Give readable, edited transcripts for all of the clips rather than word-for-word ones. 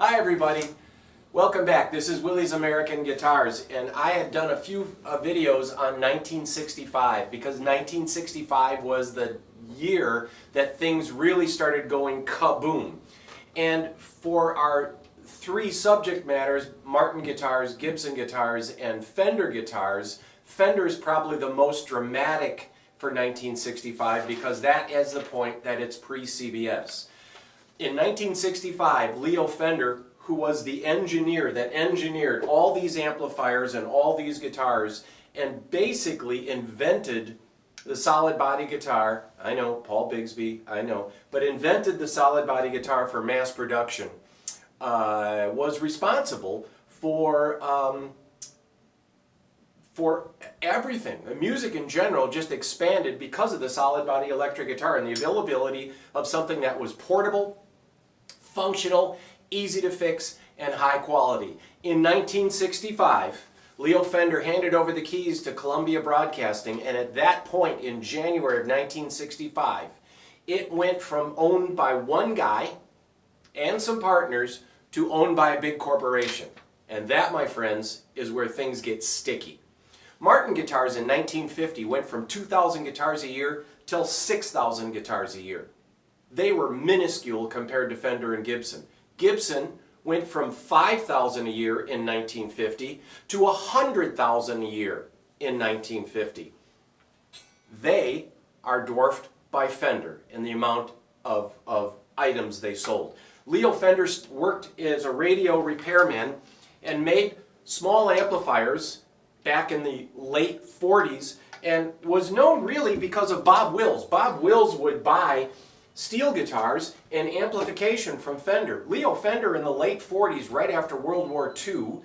Hi everybody, welcome back. This is Willie's American Guitars, and I had done a few videos on 1965 because 1965 was the year that things really started going kaboom. And for our three subject matters, Martin guitars, Gibson guitars, and Fender guitars, Fender is probably the most dramatic for 1965 because that is the point that it's pre-CBS. In 1965, Leo Fender, who was the engineer that engineered all these amplifiers and all these guitars and basically invented the solid body guitar, I know, Paul Bigsby, I know, but invented the solid body guitar for mass production, was responsible for everything. The music in general just expanded because of the solid body electric guitar and the availability of something that was portable, functional, easy to fix, and high quality. In 1965, Leo Fender handed over the keys to Columbia Broadcasting, and at that point in January of 1965, it went from owned by one guy and some partners to owned by a big corporation. And that, my friends, is where things get sticky. Martin guitars in 1950 went from 2,000 guitars a year till 6,000 guitars a year. They were minuscule compared to Fender and Gibson. Gibson went from 5,000 a year in 1950 to 100,000 a year in 1950. They are dwarfed by Fender in the amount of items they sold. Leo Fender worked as a radio repairman and made small amplifiers back in the late 40s and was known really because of Bob Wills. Bob Wills would buy steel guitars and amplification from Fender. Leo Fender in the late 40s, right after World War II,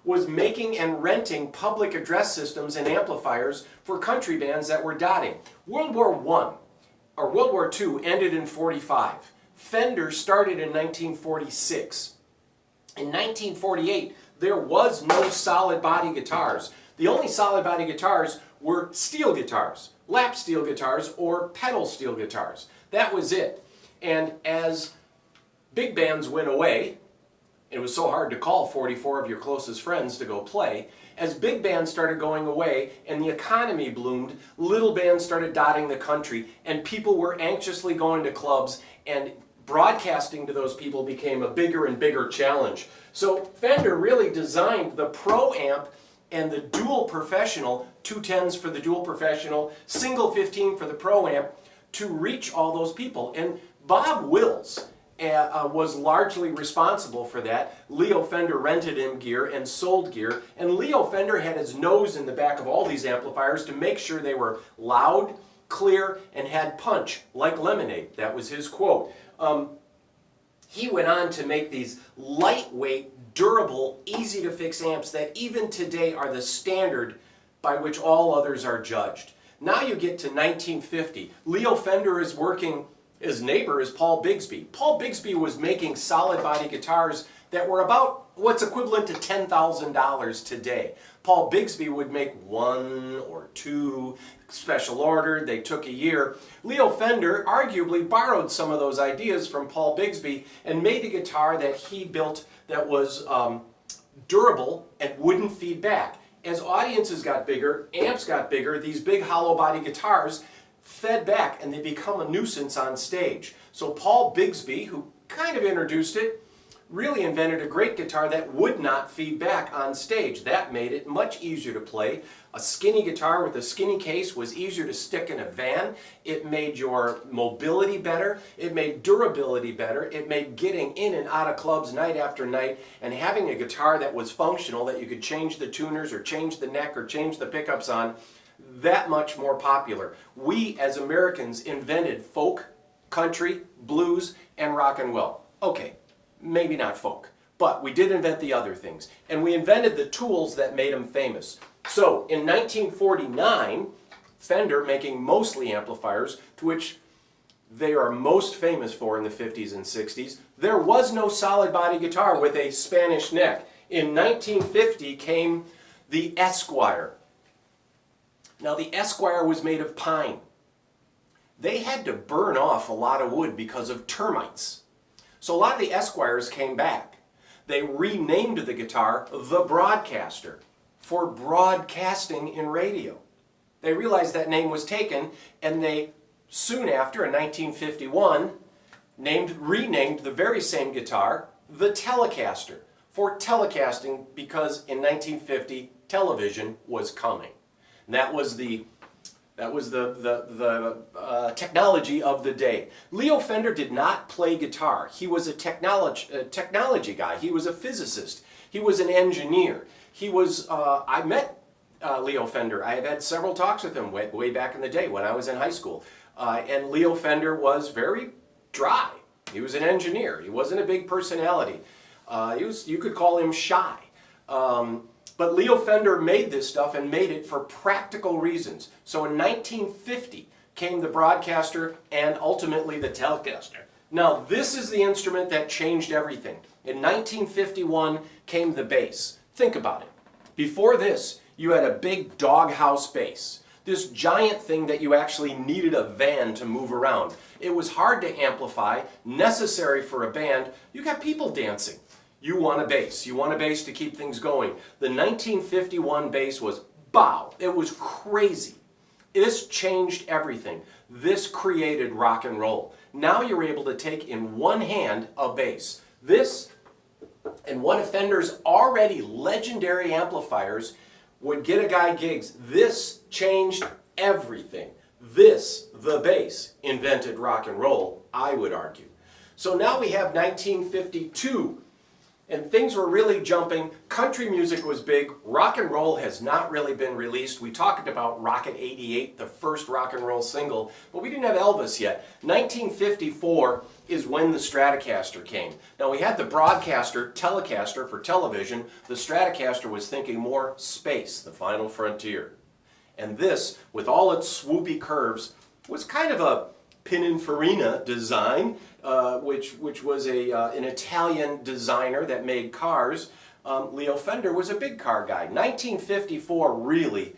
was making and renting public address systems and amplifiers for country bands that were dotting. World War II ended in 45. Fender started in 1946. In 1948, there was no solid body guitars. The only solid body guitars were steel guitars, lap steel guitars, or pedal steel guitars. That was it. And as big bands went away, it was so hard to call 44 of your closest friends to go play. As big bands started going away and the economy bloomed, little bands started dotting the country, and people were anxiously going to clubs, and broadcasting to those people became a bigger and bigger challenge. So Fender really designed the Pro Amp and the Dual Professional, 210s for the Dual Professional, single 15 for the Pro Amp, to reach all those people. And Bob Wills was largely responsible for that. Leo Fender rented him gear and sold gear, and Leo Fender had his nose in the back of all these amplifiers to make sure they were loud, clear, and had punch, like lemonade. That was his quote. He went on to make these lightweight, durable, easy to fix amps that even today are the standard by which all others are judged. Now you get to 1950. Leo Fender is working, his neighbor is Paul Bigsby. Paul Bigsby was making solid body guitars that were about what's equivalent to $10,000 today. Paul Bigsby would make one or two, special ordered, they took a year. Leo Fender arguably borrowed some of those ideas from Paul Bigsby and made a guitar that he built that was durable and wouldn't feed back. As audiences got bigger, amps got bigger, these big hollow body guitars fed back and they become a nuisance on stage. So Paul Bigsby, who kind of introduced it, really invented a great guitar that would not feed back on stage. That made it much easier to play. A skinny guitar with a skinny case was easier to stick in a van. It made your mobility better. It made durability better. It made getting in and out of clubs night after night and having a guitar that was functional, that you could change the tuners or change the neck or change the pickups on, that much more popular. We as Americans invented folk, country, blues, and rock and roll. Okay. Maybe not folk, but we did invent the other things. And we invented the tools that made them famous. So in 1949, Fender, making mostly amplifiers, to which they are most famous for in the 50s and 60s, there was no solid body guitar with a Spanish neck. In 1950 came the Esquire. Now the Esquire was made of pine. They had to burn off a lot of wood because of termites. So a lot of the Esquires came back. They renamed the guitar the Broadcaster for broadcasting in radio. They realized that name was taken, and they soon after, in 1951, renamed the very same guitar the Telecaster for telecasting, because in 1950 television was coming. And that was the technology of the day. Leo Fender did not play guitar. He was a technology guy. He was a physicist. He was an engineer. He was. I met Leo Fender. I have had several talks with him way back in the day when I was in high school. And Leo Fender was very dry. He was an engineer. He wasn't a big personality. You could call him shy. But Leo Fender made this stuff and made it for practical reasons. So in 1950 came the Broadcaster and ultimately the Telecaster. Now this is the instrument that changed everything. In 1951 came the bass. Think about it. Before this, you had a big doghouse bass. This giant thing that you actually needed a van to move around. It was hard to amplify, necessary for a band. You got people dancing. You want a bass. You want a bass to keep things going. The 1951 bass was bow. It was crazy. This changed everything. This created rock and roll. Now you're able to take in one hand a bass. This and one of Fender's already legendary amplifiers would get a guy gigs. This changed everything. This, the bass, invented rock and roll, I would argue. So now we have 1952. And things were really jumping. Country music was big. Rock and roll has not really been released. We talked about Rocket 88, the first rock and roll single, but we didn't have Elvis yet. 1954 is when the Stratocaster came. Now we had the Broadcaster, Telecaster for television. The Stratocaster was thinking more space, the final frontier. And this, with all its swoopy curves, was kind of a Pininfarina design, which was an Italian designer that made cars. Leo Fender was a big car guy. 1954 really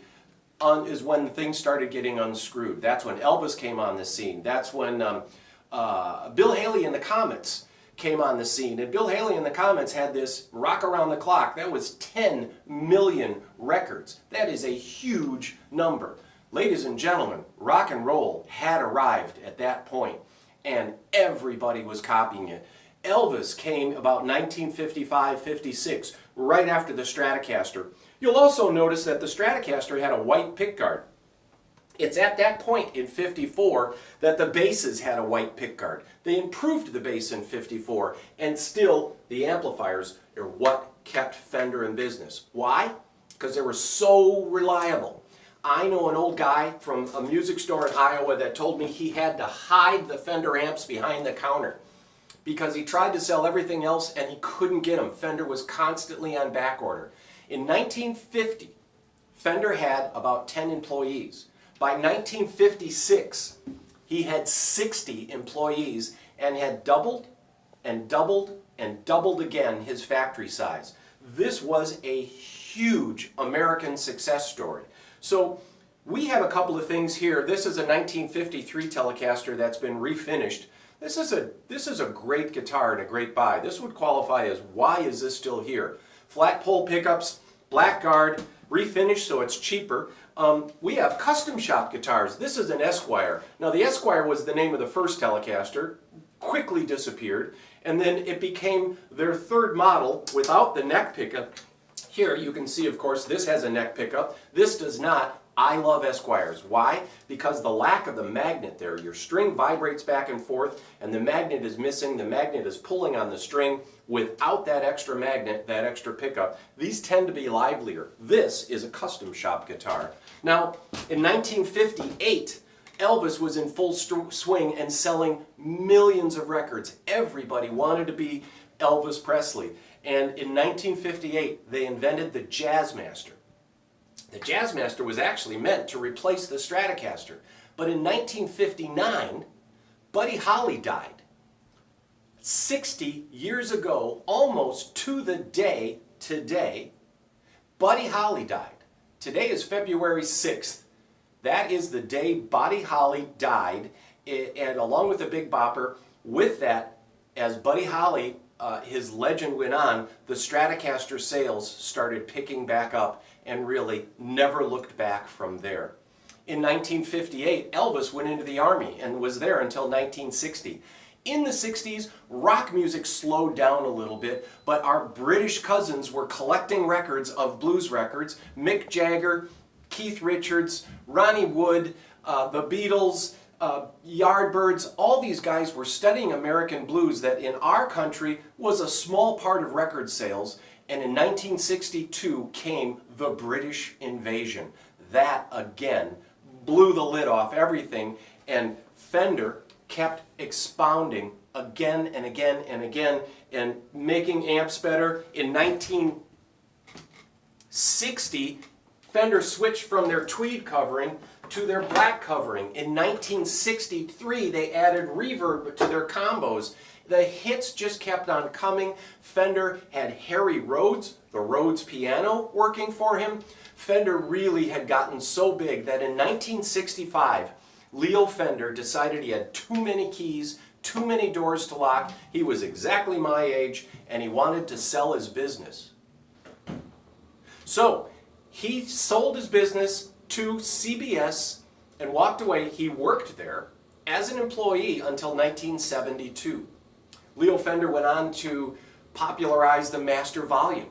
is when things started getting unscrewed. That's when Elvis came on the scene. That's when Bill Haley and the Comets came on the scene. And Bill Haley and the Comets had this Rock Around the Clock. That was 10 million records. That is a huge number. Ladies and gentlemen, rock and roll had arrived at that point, and everybody was copying it. Elvis came about 1955-56, right after the Stratocaster. You'll also notice that the Stratocaster had a white pickguard. It's at that point in 54 that the basses had a white pickguard. They improved the bass in 54, and still the amplifiers are what kept Fender in business. Why? Because they were so reliable. I know an old guy from a music store in Iowa that told me he had to hide the Fender amps behind the counter because he tried to sell everything else and he couldn't get them. Fender was constantly on back order. In 1950, Fender had about 10 employees. By 1956, he had 60 employees and had doubled and doubled and doubled again his factory size. This was a huge American success story. So we have a couple of things here. This is a 1953 Telecaster that's been refinished. This is a great guitar and a great buy. This would qualify as, why is this still here? Flat pole pickups, black guard, refinished so it's cheaper. We have custom shop guitars. This is an Esquire. Now the Esquire was the name of the first Telecaster, quickly disappeared, and then it became their third model without the neck pickup. Here you can see, of course, this has a neck pickup. This does not. I love Esquires. Why? Because the lack of the magnet there. Your string vibrates back and forth and the magnet is missing. The magnet is pulling on the string. Without that extra magnet, that extra pickup, these tend to be livelier. This is a custom shop guitar. Now, in 1958, Elvis was in full swing and selling millions of records. Everybody wanted to be Elvis Presley. And in 1958, they invented the Jazzmaster. The Jazzmaster was actually meant to replace the Stratocaster. But in 1959, Buddy Holly died. 60 years ago, almost to the day today, Buddy Holly died. Today is February 6th. That is the day Buddy Holly died, and along with the Big Bopper, with that, as Buddy Holly, his legend went on, the Stratocaster sales started picking back up and really never looked back from there. In 1958, Elvis went into the Army and was there until 1960. In the 60s, rock music slowed down a little bit, but our British cousins were collecting records of blues records. Mick Jagger, Keith Richards, Ronnie Wood, the Beatles, Yardbirds, all these guys were studying American blues that in our country was a small part of record sales. And in 1962 came the British invasion. That again blew the lid off everything, and Fender kept expounding again and again and again and making amps better. In 1960, Fender switched from their tweed covering to their black covering. In 1963, they added reverb to their combos. The hits just kept on coming. Fender had Harry Rhodes, the Rhodes piano, working for him. Fender really had gotten so big that in 1965, Leo Fender decided he had too many keys, too many doors to lock. He was exactly my age, and he wanted to sell his business. So he sold his business to CBS and walked away. He worked there as an employee until 1972. Leo Fender went on to popularize the master volume.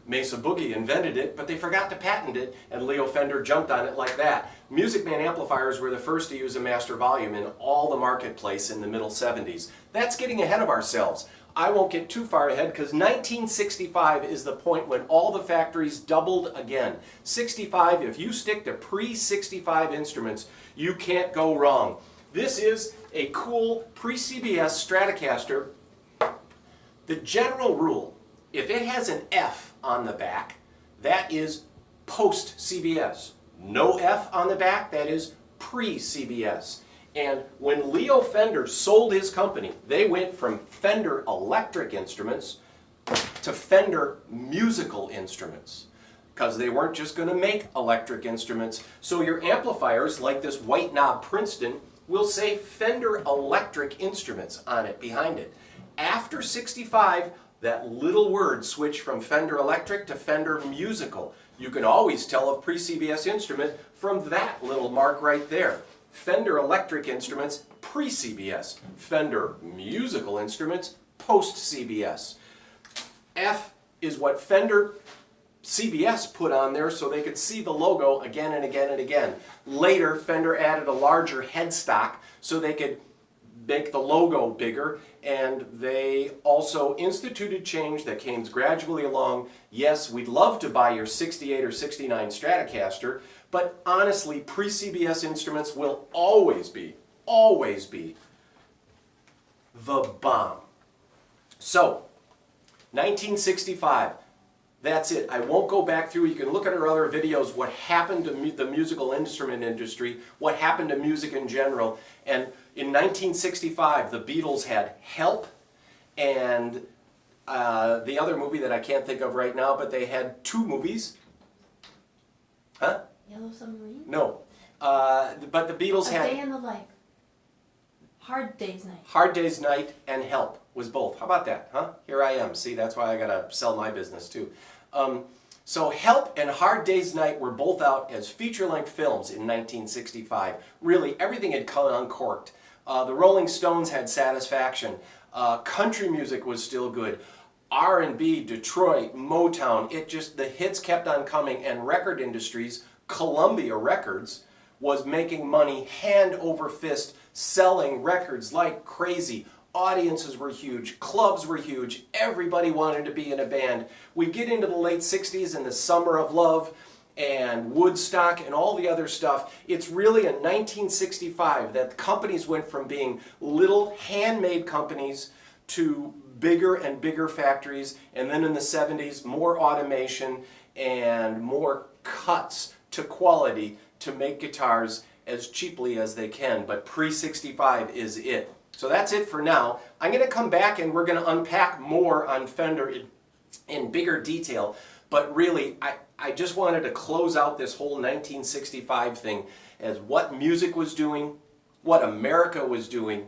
Mesa Boogie invented it, but they forgot to patent it, and Leo Fender jumped on it like that. Music Man amplifiers were the first to use a master volume in all the marketplace in the middle 70s. That's getting ahead of ourselves. I won't get too far ahead because 1965 is the point when all the factories doubled again. 65, if you stick to pre-65 instruments, you can't go wrong. This is a cool pre-CBS Stratocaster. The general rule, if it has an F on the back, that is post-CBS. No F on the back, that is pre-CBS. And when Leo Fender sold his company, they went from Fender electric instruments to Fender musical instruments, because they weren't just going to make electric instruments. So your amplifiers, like this white knob Princeton, will say Fender electric instruments on it, behind it. After 65, that little word switched from Fender electric to Fender musical. You can always tell a pre-CBS instrument from that little mark right there. Fender electric instruments, pre-CBS. Fender musical instruments, post-CBS. F is what Fender CBS put on there so they could see the logo again and again and again. Later, Fender added a larger headstock so they could make the logo bigger, and they also instituted change that came gradually along. Yes, we'd love to buy your 68 or 69 Stratocaster, but honestly, pre-CBS instruments will always be the bomb. So, 1965, that's it. I won't go back through. You can look at our other videos, what happened to the musical instrument industry, what happened to music in general. And in 1965, the Beatles had Help and the other movie that I can't think of right now, but they had two movies. Huh? Yellow Submarine? No. But the Beatles had... A Day in the Life. Hard Day's Night. Hard Day's Night and Help was both. How about that, huh? Here I am. See, that's why I gotta sell my business too. So Help and Hard Day's Night were both out as feature-length films in 1965. Really, everything had come uncorked. The Rolling Stones had Satisfaction. Country music was still good. R&B, Detroit, Motown, the hits kept on coming, and record industries, Columbia Records, was making money hand over fist, selling records like crazy. Audiences were huge, clubs were huge, everybody wanted to be in a band. We get into the late 60s and the Summer of Love and Woodstock and all the other stuff. It's really in 1965 that companies went from being little handmade companies to bigger and bigger factories, and then in the 70s, more automation and more cuts to quality to make guitars as cheaply as they can, but pre-65 is it. So that's it for now. I'm going to come back and we're going to unpack more on Fender in bigger detail, but really I just wanted to close out this whole 1965 thing as what music was doing, what America was doing,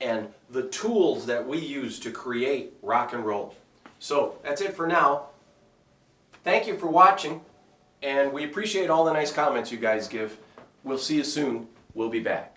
and the tools that we use to create rock and roll. So that's it for now. Thank you for watching, and we appreciate all the nice comments you guys give. We'll see you soon. We'll be back.